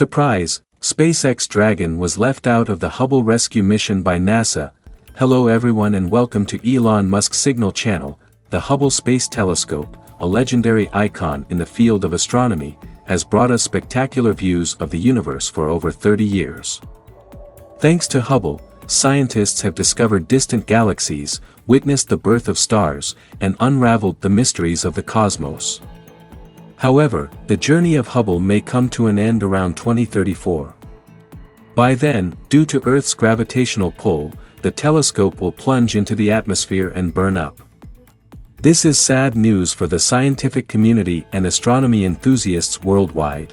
Surprise, SpaceX Dragon was left out of the Hubble rescue mission by NASA. Hello everyone and welcome to Elon Musk's Signal channel. The Hubble Space Telescope, a legendary icon in the field of astronomy, has brought us spectacular views of the universe for over 30 years. Thanks to Hubble, scientists have discovered distant galaxies, witnessed the birth of stars, and unraveled the mysteries of the cosmos. However, the journey of Hubble may come to an end around 2034. By then, due to Earth's gravitational pull, the telescope will plunge into the atmosphere and burn up. This is sad news for the scientific community and astronomy enthusiasts worldwide.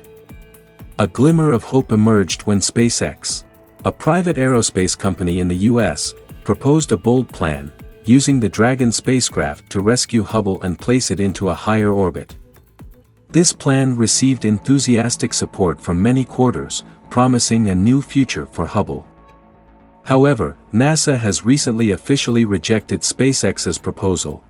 A glimmer of hope emerged when SpaceX, a private aerospace company in the US, proposed a bold plan, using the Dragon spacecraft to rescue Hubble and place it into a higher orbit. This plan received enthusiastic support from many quarters, promising a new future for Hubble. However, NASA has recently officially rejected SpaceX's proposal.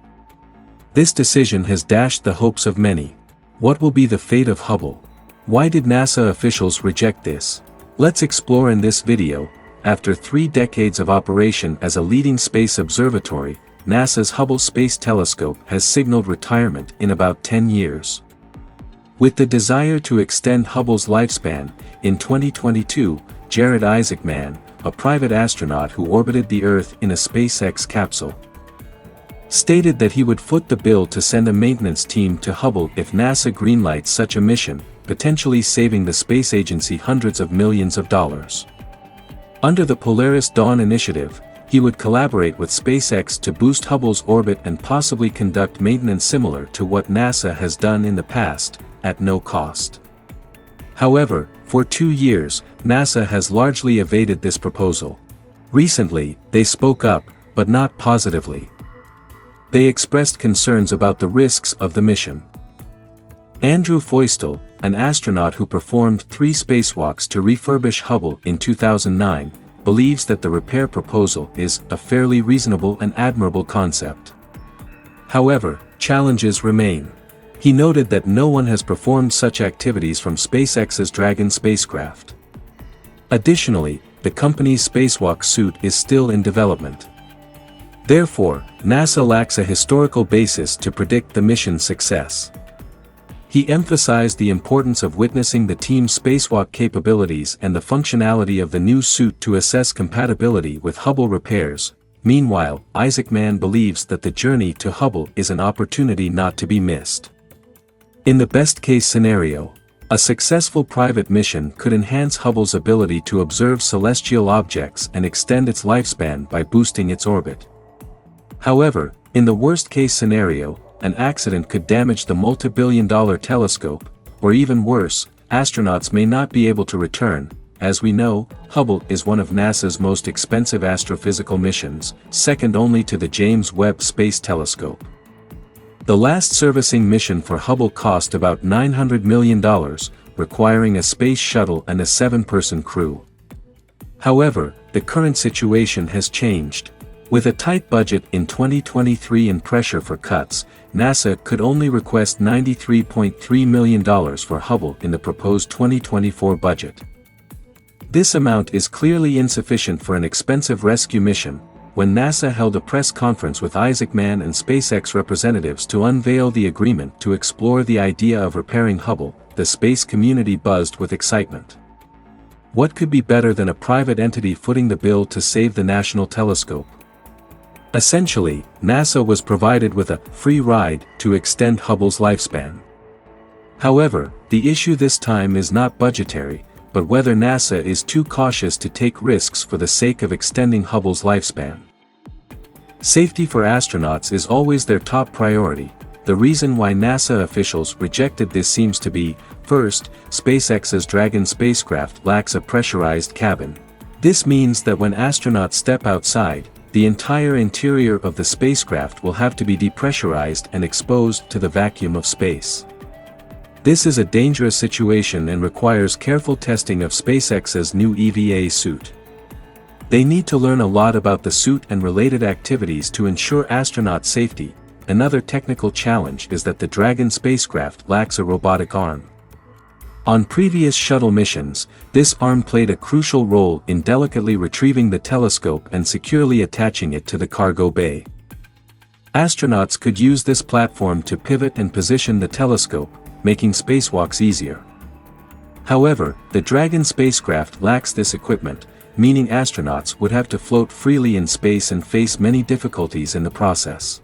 This decision has dashed the hopes of many. What will be the fate of Hubble? Why did NASA officials reject this? Let's explore in this video. After 3 decades of operation as a leading space observatory, NASA's Hubble Space Telescope has signaled retirement in about 10 years. With the desire to extend Hubble's lifespan, in 2022, Jared Isaacman, a private astronaut who orbited the Earth in a SpaceX capsule, stated that he would foot the bill to send a maintenance team to Hubble if NASA greenlights such a mission, potentially saving the space agency hundreds of millions of dollars. Under the Polaris Dawn initiative, he would collaborate with SpaceX to boost Hubble's orbit and possibly conduct maintenance similar to what NASA has done in the past, at no cost. However, for 2 years, NASA has largely evaded this proposal. Recently, they spoke up, but not positively. They expressed concerns about the risks of the mission. Andrew Feustel, an astronaut who performed 3 spacewalks to refurbish Hubble in 2009, believes that the repair proposal is a fairly reasonable and admirable concept. However, challenges remain. He noted that no one has performed such activities from SpaceX's Dragon spacecraft. Additionally, the company's spacewalk suit is still in development. Therefore, NASA lacks a historical basis to predict the mission's success. He emphasized the importance of witnessing the team's spacewalk capabilities and the functionality of the new suit to assess compatibility with Hubble repairs. Meanwhile, Isaacman believes that the journey to Hubble is an opportunity not to be missed. In the best-case scenario, a successful private mission could enhance Hubble's ability to observe celestial objects and extend its lifespan by boosting its orbit. However, in the worst-case scenario, an accident could damage the multi-billion-dollar telescope, or even worse, astronauts may not be able to return. As we know, Hubble is one of NASA's most expensive astrophysical missions, second only to the James Webb Space Telescope. The last servicing mission for Hubble cost about $900 million, requiring a space shuttle and a 7-person crew. However, the current situation has changed. With a tight budget in 2023 and pressure for cuts, NASA could only request $93.3 million for Hubble in the proposed 2024 budget. This amount is clearly insufficient for an expensive rescue mission. When NASA held a press conference with Isaacman and SpaceX representatives to unveil the agreement to explore the idea of repairing Hubble, the space community buzzed with excitement. What could be better than a private entity footing the bill to save the national telescope? Essentially, NASA was provided with a free ride to extend Hubble's lifespan. However, the issue this time is not budgetary, but whether NASA is too cautious to take risks for the sake of extending Hubble's lifespan. Safety for astronauts is always their top priority. The reason why NASA officials rejected this seems to be, first, SpaceX's Dragon spacecraft lacks a pressurized cabin. This means that when astronauts step outside, the entire interior of the spacecraft will have to be depressurized and exposed to the vacuum of space. This is a dangerous situation and requires careful testing of SpaceX's new EVA suit. They need to learn a lot about the suit and related activities to ensure astronaut safety. Another technical challenge is that the Dragon spacecraft lacks a robotic arm. On previous shuttle missions, this arm played a crucial role in delicately retrieving the telescope and securely attaching it to the cargo bay. Astronauts could use this platform to pivot and position the telescope, making spacewalks easier. However, the Dragon spacecraft lacks this equipment, meaning astronauts would have to float freely in space and face many difficulties in the process.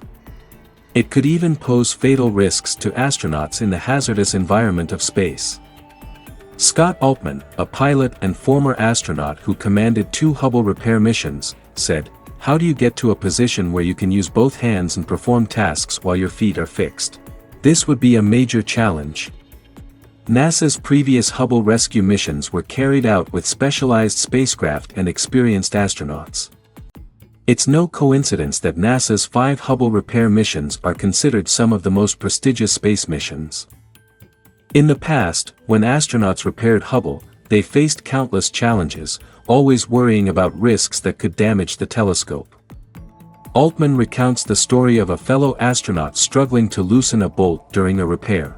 It could even pose fatal risks to astronauts in the hazardous environment of space. Scott Altman, a pilot and former astronaut who commanded 2 Hubble repair missions, said, "How do you get to a position where you can use both hands and perform tasks while your feet are fixed? This would be a major challenge." NASA's previous Hubble rescue missions were carried out with specialized spacecraft and experienced astronauts. It's no coincidence that NASA's 5 Hubble repair missions are considered some of the most prestigious space missions. In the past, when astronauts repaired Hubble, they faced countless challenges, always worrying about risks that could damage the telescope. Altman recounts the story of a fellow astronaut struggling to loosen a bolt during a repair.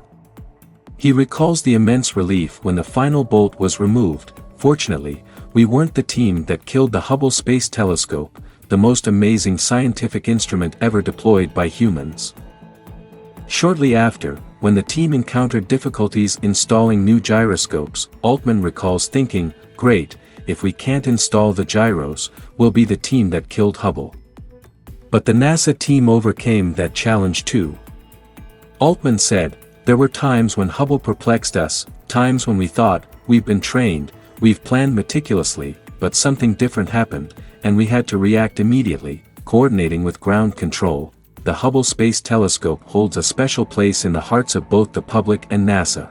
He recalls the immense relief when the final bolt was removed. "Fortunately, we weren't the team that killed the Hubble Space Telescope, the most amazing scientific instrument ever deployed by humans." Shortly after, when the team encountered difficulties installing new gyroscopes, Altman recalls thinking, "Great, if we can't install the gyros, we'll be the team that killed Hubble." But the NASA team overcame that challenge too. Altman said, "There were times when Hubble perplexed us, times when we thought, we've been trained, we've planned meticulously, but something different happened, and we had to react immediately." Coordinating with ground control, the Hubble Space Telescope holds a special place in the hearts of both the public and NASA.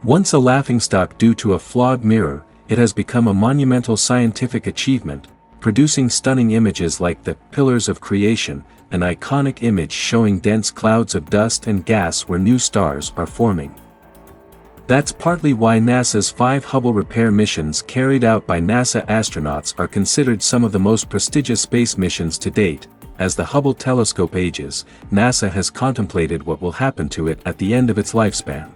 Once a laughingstock due to a flawed mirror, it has become a monumental scientific achievement, producing stunning images like the Pillars of Creation, an iconic image showing dense clouds of dust and gas where new stars are forming. That's partly why NASA's 5 Hubble repair missions carried out by NASA astronauts are considered some of the most prestigious space missions to date. As the Hubble telescope ages, NASA has contemplated what will happen to it at the end of its lifespan.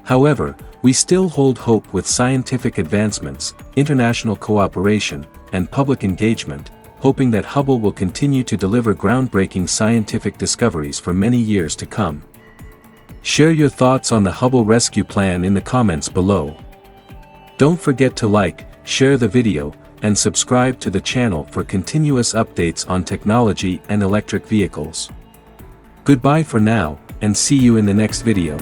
However, we still hold hope with scientific advancements, international cooperation, and public engagement, hoping that Hubble will continue to deliver groundbreaking scientific discoveries for many years to come. Share your thoughts on the Hubble rescue plan in the comments below. Don't forget to like, share the video, and subscribe to the channel for continuous updates on technology and electric vehicles. Goodbye for now, and see you in the next video.